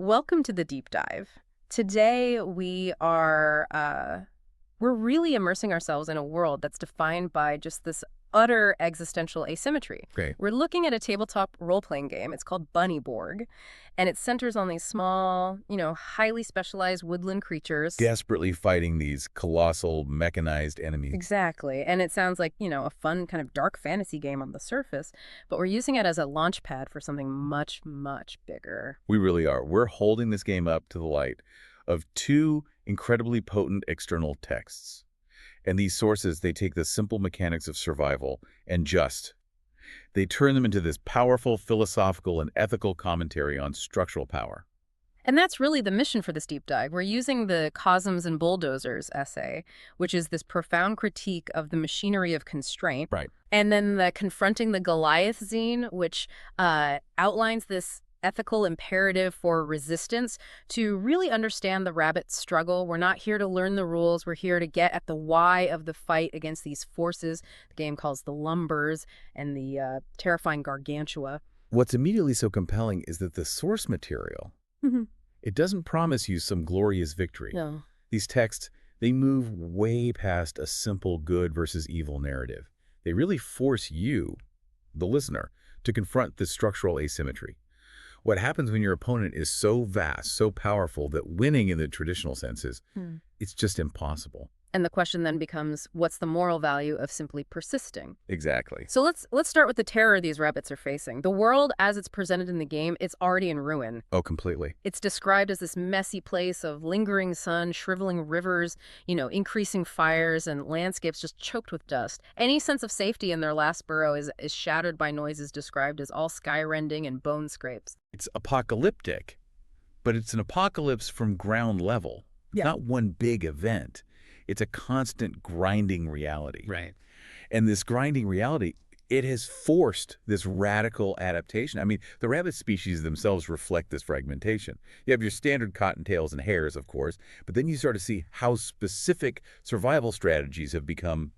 Welcome to the deep dive. Today we're really immersing ourselves in a world that's defined by just this utter existential asymmetry. Okay. We're looking at a tabletop role-playing game. It's called Borg, and it centers on these small, highly specialized woodland creatures. Desperately fighting these colossal mechanized enemies. Exactly. And it sounds like, a fun kind of dark fantasy game on the surface, but we're using it as a launch pad for something much, much bigger. We really are. We're holding this game up to the light of two incredibly potent external texts. And these sources, they take the simple mechanics of survival and they turn them into this powerful philosophical and ethical commentary on structural power. And that's really the mission for this deep dive. We're using the Cosms and Bulldozers essay, which is this profound critique of the machinery of constraint. Right. And then the Confronting the Goliath zine, which outlines this ethical imperative for resistance to really understand the rabbit's struggle. We're not here to learn the rules. We're here to get at the why of the fight against these forces the game calls the lumbers and the terrifying gargantua. What's immediately so compelling is that the source material, it doesn't promise you some glorious victory. No. These texts, they move way past a simple good versus evil narrative. They really force you, the listener, to confront this structural asymmetry. What happens when your opponent is so vast, so powerful, that winning in the traditional sense is, it's just impossible. And the question then becomes, what's the moral value of simply persisting? Exactly. So let's start with the terror these rabbits are facing. The world, as it's presented in the game, it's already in ruin. Oh, completely. It's described as this messy place of lingering sun, shriveling rivers, increasing fires, and landscapes just choked with dust. Any sense of safety in their last burrow is shattered by noises described as all sky-rending and bone scrapes. It's apocalyptic, but it's an apocalypse from ground level. Yeah. Not one big event. It's a constant grinding reality. Right. And this grinding reality, it has forced this radical adaptation. I mean, the rabbit species themselves reflect this fragmentation. You have your standard cottontails and hares, of course, but then you start to see how specific survival strategies have become,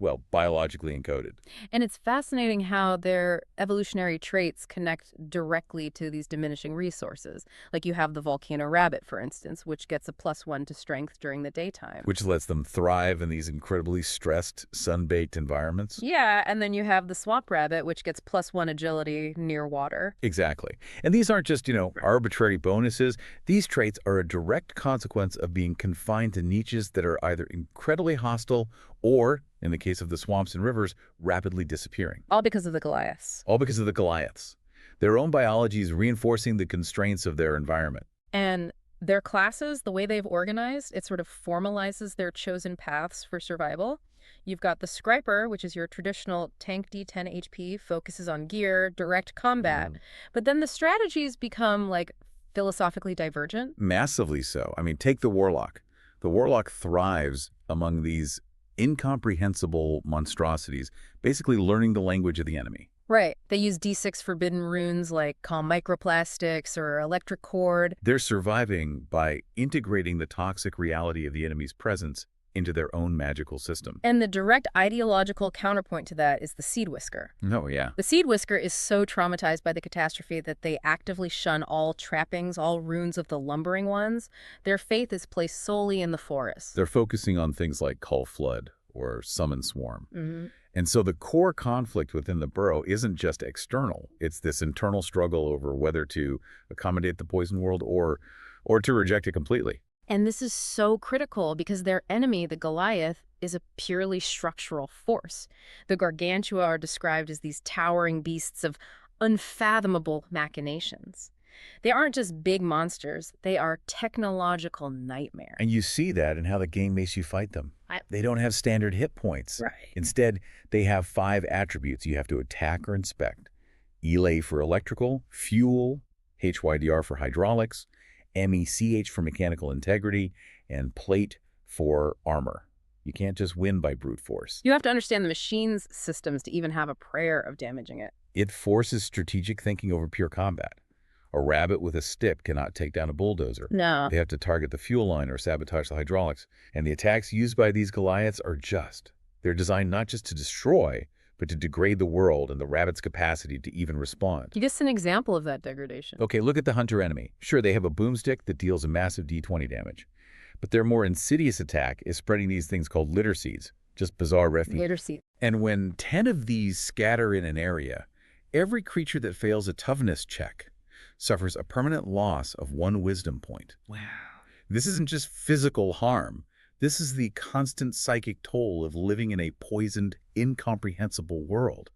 well, biologically encoded. And it's fascinating how their evolutionary traits connect directly to these diminishing resources. Like you have the volcano rabbit, for instance, which gets a +1 to strength during the daytime. Which lets them thrive in these incredibly stressed, sun-baked environments. Yeah, and then you have the swamp rabbit, which gets +1 agility near water. Exactly. And these aren't just, arbitrary bonuses. These traits are a direct consequence of being confined to niches that are either incredibly hostile or, in the case of the swamps and rivers, rapidly disappearing. All because of the Goliaths. All because of the Goliaths. Their own biology is reinforcing the constraints of their environment. And their classes, the way they've organized, it sort of formalizes their chosen paths for survival. You've got the Scriper, which is your traditional tank D10 HP, focuses on gear, direct combat. But then the strategies become, philosophically divergent. Massively so. I mean, take the Warlock. The Warlock thrives among these incomprehensible monstrosities, basically learning the language of the enemy. Right. They use D6 forbidden runes like calm microplastics or electric cord. They're surviving by integrating the toxic reality of the enemy's presence into their own magical system. And the direct ideological counterpoint to that is the Seed Whisker. Oh, yeah. The Seed Whisker is so traumatized by the catastrophe that they actively shun all trappings, all runes of the lumbering ones. Their faith is placed solely in the forest. They're focusing on things like Call Flood or Summon Swarm. And so the core conflict within the burrow isn't just external. It's this internal struggle over whether to accommodate the poison world or to reject it completely. And this is so critical because their enemy, the Goliath, is a purely structural force. The gargantua are described as these towering beasts of unfathomable machinations. They aren't just big monsters, they are technological nightmares. And you see that in how the game makes you fight them. They don't have standard hit points. Right. Instead, they have 5 attributes you have to attack or inspect. Elay for electrical, fuel, HYDR for hydraulics, MECH for mechanical integrity, and plate for armor. You can't just win by brute force. You have to understand the machine's systems to even have a prayer of damaging it. It forces strategic thinking over pure combat. A rabbit with a stick cannot take down a bulldozer. No. They have to target the fuel line or sabotage the hydraulics. And the attacks used by these Goliaths are just. They're designed not just to destroy, but to degrade the world and the rabbit's capacity to even respond. Give us an example of that degradation. Okay, look at the hunter enemy. Sure, they have a boomstick that deals a massive D20 damage, but their more insidious attack is spreading these things called litter seeds, just bizarre refuge. Litter seed. And when 10 of these scatter in an area, every creature that fails a toughness check suffers a permanent loss of 1 wisdom point. Wow. This isn't just physical harm. This is the constant psychic toll of living in a poisoned, incomprehensible world.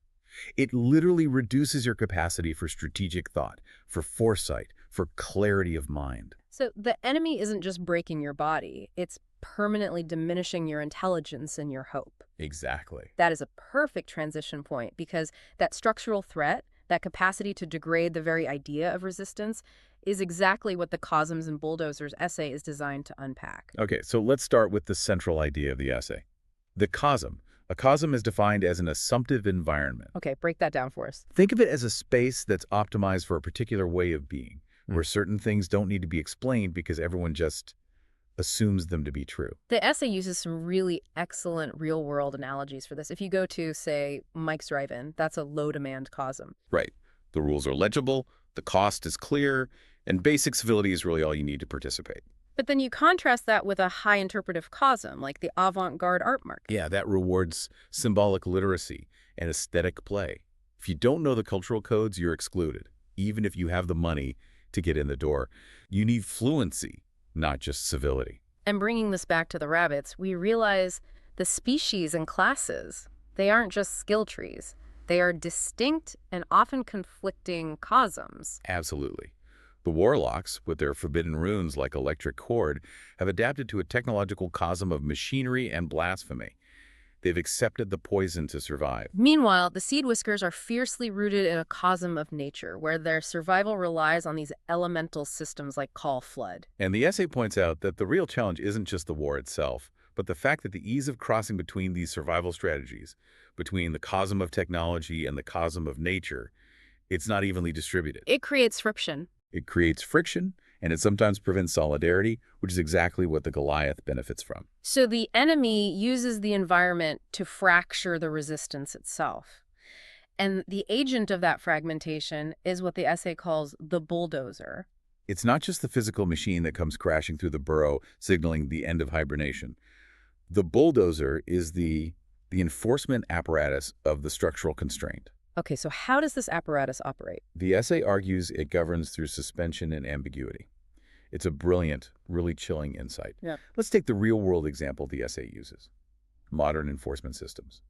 It literally reduces your capacity for strategic thought, for foresight, for clarity of mind. So the enemy isn't just breaking your body, it's permanently diminishing your intelligence and your hope. Exactly. That is a perfect transition point because that structural threat, that capacity to degrade the very idea of resistance, is exactly what the Cosms and Bulldozers essay is designed to unpack. Okay, so let's start with the central idea of the essay. The Cosm. A Cosm is defined as an assumptive environment. Okay, break that down for us. Think of it as a space that's optimized for a particular way of being, where certain things don't need to be explained because everyone just assumes them to be true. The essay uses some really excellent real-world analogies for this. If you go to, say, Mike's Drive-In, that's a low-demand Cosm. Right. The rules are legible, the cost is clear, and basic civility is really all you need to participate. But then you contrast that with a high interpretive Cosm, like the avant-garde art market. Yeah, that rewards symbolic literacy and aesthetic play. If you don't know the cultural codes, you're excluded, even if you have the money to get in the door. You need fluency, not just civility. And bringing this back to the rabbits, we realize the species and classes, they aren't just skill trees. They are distinct and often conflicting Cosms. Absolutely. The warlocks, with their forbidden runes like electric cord, have adapted to a technological cosm of machinery and blasphemy. They've accepted the poison to survive. Meanwhile, the Seed Whiskers are fiercely rooted in a cosm of nature, where their survival relies on these elemental systems like call flood. And the essay points out that the real challenge isn't just the war itself, but the fact that the ease of crossing between these survival strategies, between the cosm of technology and the cosm of nature, it's not evenly distributed. It creates friction. It creates friction, and it sometimes prevents solidarity, which is exactly what the Goliath benefits from. So the enemy uses the environment to fracture the resistance itself. And the agent of that fragmentation is what the essay calls the bulldozer. It's not just the physical machine that comes crashing through the burrow, signaling the end of hibernation. The bulldozer is the enforcement apparatus of the structural constraint. Okay, so how does this apparatus operate? The essay argues it governs through suspension and ambiguity. It's a brilliant, really chilling insight. Yeah. Let's take the real-world example the essay uses. Modern enforcement systems.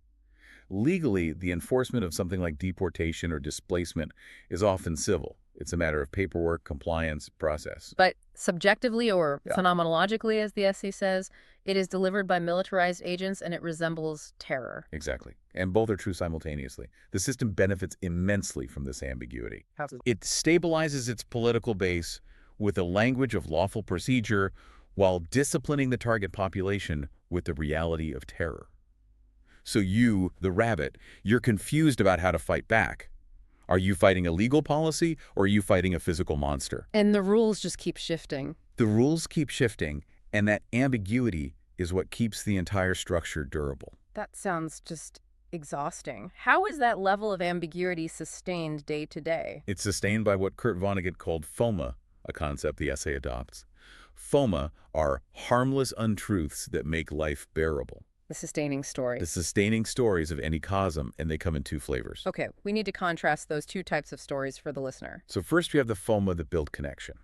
Legally, the enforcement of something like deportation or displacement is often civil. It's a matter of paperwork, compliance, process. But subjectively or Yeah. phenomenologically, as the essay says, it is delivered by militarized agents and it resembles terror. Exactly. And both are true simultaneously. The system benefits immensely from this ambiguity. It stabilizes its political base with a language of lawful procedure while disciplining the target population with the reality of terror. So you, the rabbit, you're confused about how to fight back. Are you fighting a legal policy or are you fighting a physical monster? And the rules just keep shifting. The rules keep shifting, and that ambiguity is what keeps the entire structure durable. That sounds just exhausting. How is that level of ambiguity sustained day to day? It's sustained by what Kurt Vonnegut called FOMA, a concept the essay adopts. FOMA are harmless untruths that make life bearable. The sustaining story. The sustaining stories of any cosm, and they come in two flavors. Okay, we need to contrast those two types of stories for the listener. So first we have the FOMA that build connection.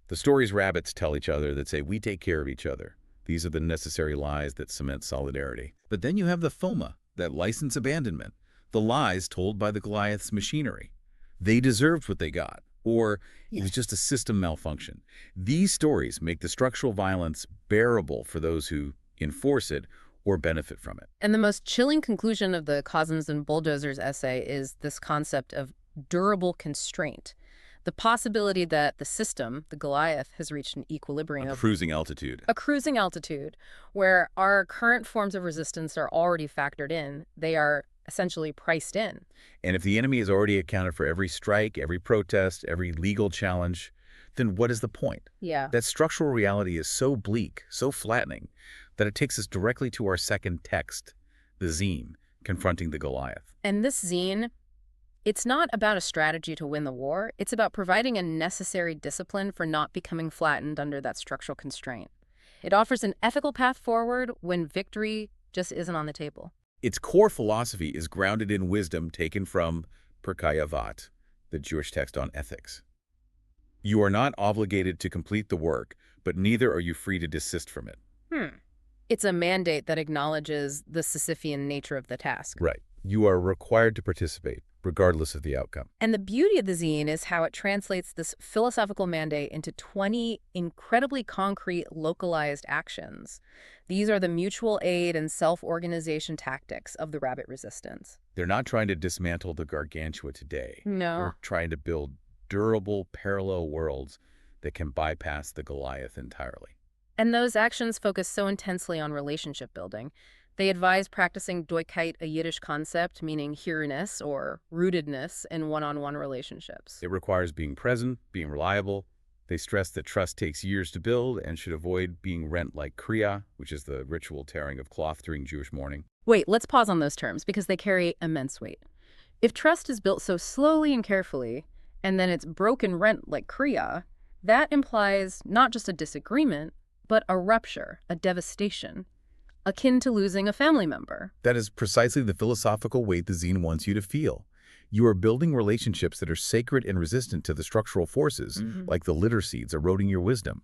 The stories rabbits tell each other that say, we take care of each other. These are the necessary lies that cement solidarity. But then you have the FOMA, that license abandonment, the lies told by the Goliath's machinery. They deserved what they got, or it was just a system malfunction. These stories make the structural violence bearable for those who enforce it or benefit from it. And the most chilling conclusion of the Cosms and Bulldozers essay is this concept of durable constraint. The possibility that the system, the Goliath, has reached an equilibrium. A cruising altitude. A cruising altitude, where our current forms of resistance are already factored in. They are essentially priced in. And if the enemy has already accounted for every strike, every protest, every legal challenge, then what is the point? Yeah. That structural reality is so bleak, so flattening, that it takes us directly to our second text, the Zine, Confronting the Goliath. And this zine, it's not about a strategy to win the war. It's about providing a necessary discipline for not becoming flattened under that structural constraint. It offers an ethical path forward when victory just isn't on the table. Its core philosophy is grounded in wisdom taken from Pirkei Avot, the Jewish text on ethics. You are not obligated to complete the work, but neither are you free to desist from it. It's a mandate that acknowledges the Sisyphean nature of the task. Right. You are required to participate, regardless of the outcome. And the beauty of the zine is how it translates this philosophical mandate into 20 incredibly concrete, localized actions. These are the mutual aid and self-organization tactics of the rabbit resistance. They're not trying to dismantle the gargantua today. No. They're trying to build durable, parallel worlds that can bypass the Goliath entirely. And those actions focus so intensely on relationship building. They advise practicing Doigkeit, a Yiddish concept meaning here-ness or rootedness in one-on-one relationships. It requires being present, being reliable. They stress that trust takes years to build and should avoid being rent like kriya, which is the ritual tearing of cloth during Jewish mourning. Wait, let's pause on those terms because they carry immense weight. If trust is built so slowly and carefully, and then it's broken rent like kriya, that implies not just a disagreement, but a rupture, a devastation, akin to losing a family member. That is precisely the philosophical weight the zine wants you to feel. You are building relationships that are sacred and resistant to the structural forces, like the litter seeds eroding your wisdom,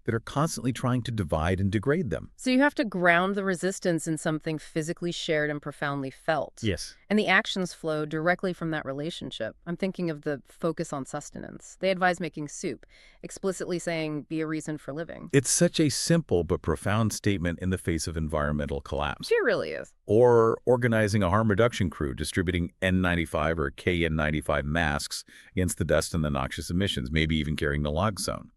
that are constantly trying to divide and degrade them. So you have to ground the resistance in something physically shared and profoundly felt. Yes. And the actions flow directly from that relationship. I'm thinking of the focus on sustenance. They advise making soup, explicitly saying, be a reason for living. It's such a simple but profound statement in the face of environmental collapse. It really is. Or organizing a harm reduction crew, distributing N95 or KN95 masks against the dust and the noxious emissions, maybe even carrying naloxone.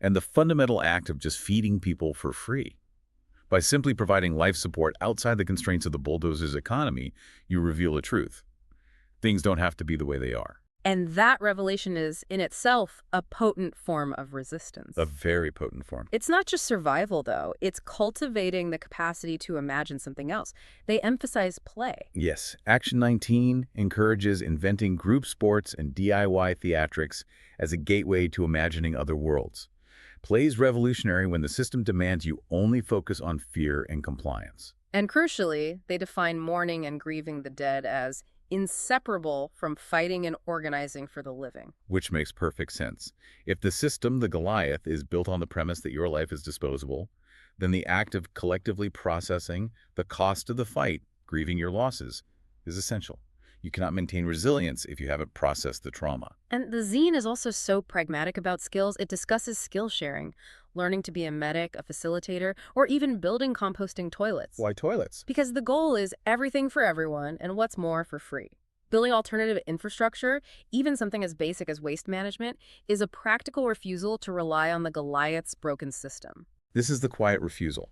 And the fundamental act of just feeding people for free. By simply providing life support outside the constraints of the bulldozer's economy, you reveal a truth. Things don't have to be the way they are. And that revelation is, in itself, a potent form of resistance. A very potent form. It's not just survival, though. It's cultivating the capacity to imagine something else. They emphasize play. Yes. Action 19 encourages inventing group sports and DIY theatrics as a gateway to imagining other worlds. Play is revolutionary when the system demands you only focus on fear and compliance. And crucially, they define mourning and grieving the dead as inseparable from fighting and organizing for the living. Which makes perfect sense. If the system, the Goliath, is built on the premise that your life is disposable, then the act of collectively processing the cost of the fight, grieving your losses, is essential. You cannot maintain resilience if you haven't processed the trauma. And the zine is also so pragmatic about skills. It discusses skill sharing, learning to be a medic, a facilitator, or even building composting toilets. Why toilets? Because the goal is everything for everyone, and what's more, for free. Building alternative infrastructure, even something as basic as waste management, is a practical refusal to rely on the Goliath's broken system. This is the quiet refusal.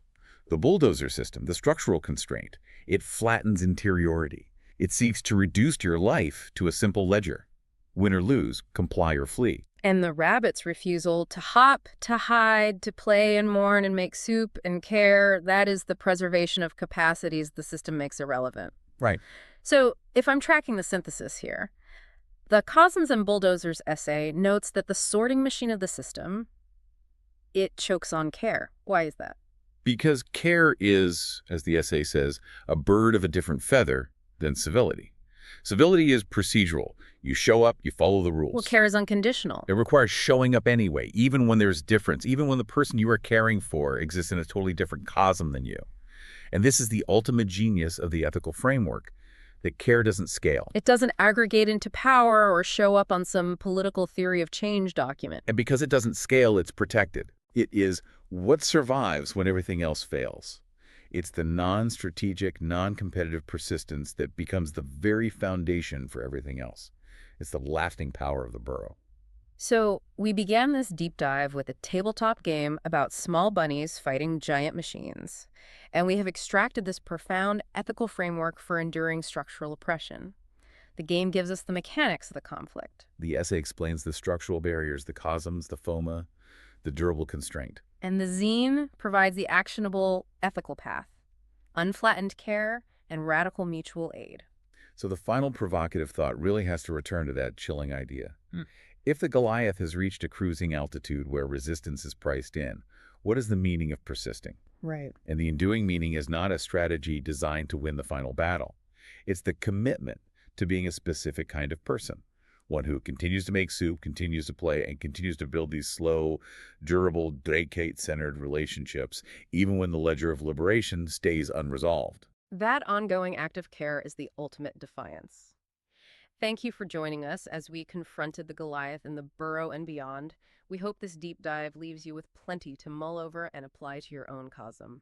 The bulldozer system, the structural constraint, it flattens interiority. It seeks to reduce your life to a simple ledger. Win or lose, comply or flee. And the rabbit's refusal to hop, to hide, to play and mourn and make soup and care, that is the preservation of capacities the system makes irrelevant. Right. So if I'm tracking the synthesis here, the Cosms and Bulldozers essay notes that the sorting machine of the system, it chokes on care. Why is that? Because care is, as the essay says, a bird of a different feather than civility. Civility is procedural. You show up, you follow the rules. Well, care is unconditional. It requires showing up anyway, even when there's difference, even when the person you are caring for exists in a totally different cosm than you. And this is the ultimate genius of the ethical framework, that care doesn't scale. It doesn't aggregate into power or show up on some political theory of change document. And because it doesn't scale, it's protected. It is what survives when everything else fails. It's the non-strategic, non-competitive persistence that becomes the very foundation for everything else. It's the lasting power of the Burrow. So we began this deep dive with a tabletop game about small bunnies fighting giant machines. And we have extracted this profound ethical framework for enduring structural oppression. The game gives us the mechanics of the conflict. The essay explains the structural barriers, the cosms, the foma, the durable constraint. And the zine provides the actionable ethical path, unflattened care, and radical mutual aid. So the final provocative thought really has to return to that chilling idea. Hmm. If the Goliath has reached a cruising altitude where resistance is priced in, what is the meaning of persisting? Right. And the enduing meaning is not a strategy designed to win the final battle. It's the commitment to being a specific kind of person. One who continues to make soup, continues to play, and continues to build these slow, durable, Drake-centered relationships, even when the ledger of liberation stays unresolved. That ongoing act of care is the ultimate defiance. Thank you for joining us as we confronted the Goliath in the Burrow and beyond. We hope this deep dive leaves you with plenty to mull over and apply to your own cosm.